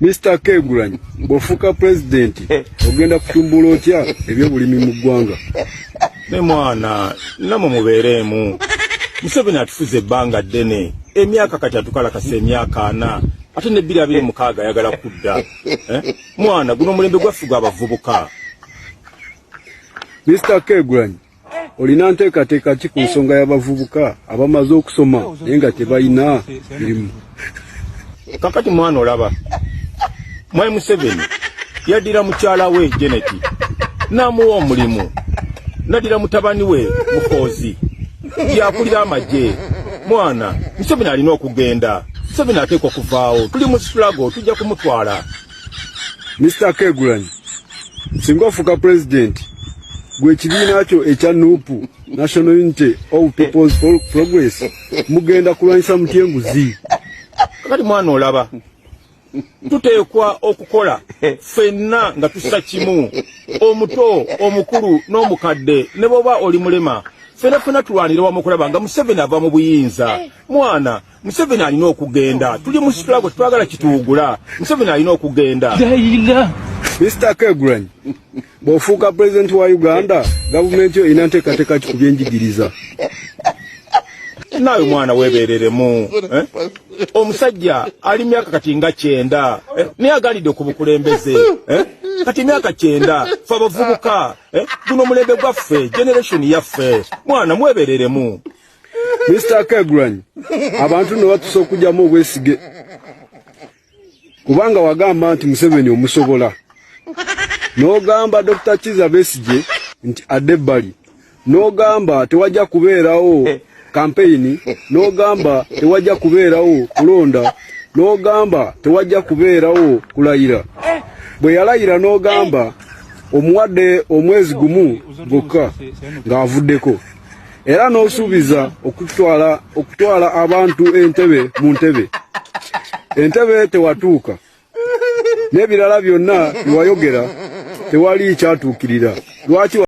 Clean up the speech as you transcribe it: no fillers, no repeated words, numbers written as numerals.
Mr. Kegulanyi, bofuka president, ogenda kutumbula otya ebyobulimi mu ggwanga. Ne mwana, namwe mubeeremu. Museveni atufuze ebbanga ddene. Emyaka kati atukalakasa emyaka 4. Ate ne 2026 ayagala kudda. Mwana, guno mulembe gwaffe gw'abavubuka. Mr. Kegulanyi, olina nteekateeka ki ku nsonga y'abavubuka abamaze okusoma naye nga tebalina mirimu? Kakati mwana olaba. Mwai Museveni yaddira mukyala we Janet n'amuwa omulimu. Naddira mutabani we Mukozi yakulira amagye. Mwana, Museveni alina okugenda. Museveni ateekwa okuvaawo. Tuli mu struggle, tujja kumutwala. Mr. Kegulanyi, singa ofuka president, gwe ekibiina kyo ekya NUP, National Unity of People's Progress, mugenda kulwanyisa mutyenguzi. Kakati mwana olaba. Tuteekwa okukola ffenna nga tussa kimu, omuto, omukulu n'omukadde, ne bw'oba oli mulema. Ffenna tulwanira wamu okulaba nga Museveni ava mu buyinza. Mwana, Museveni alina okugenda. Tuli mu struggle, twagala kituugula. Museveni alina okugenda. Mr. Kegulanyi, bw'ofuuka president wa Uganda, gavumenti yo erina nteekateeka ki ku byenjigiriza? Naawe mwana weebereremu. Omusajja ali myaka kati nga 9. Naye agalidde ku bukulembeze. Kati myaka 9. Ffe abavubuka. Guno mulembe gwaffe, generation yaffe. Mwana mwebereremu. Mr. Kegulanyi, abantu ne batusa okugyamu obwesige. Kubanga wagamba nti Museveni omusobola. N'ogamba Dr. Kiza Besigye nti adebbali. N'ogamba tewajja kubeerawo campaign, n'ogamba tewajja kubeerawo kulonda, n'ogamba tewajja kubeerawo kulayira. Bwe yalayira n'ogamba omuwadde omwezi gumu gwokka ng'avuddeko. Era n'osuubiza okutwala abantu entebe mu ntebe. Entebe tewatuuka. N'ebirala byonna biwayogera tewali kyatuukirira. Lwaki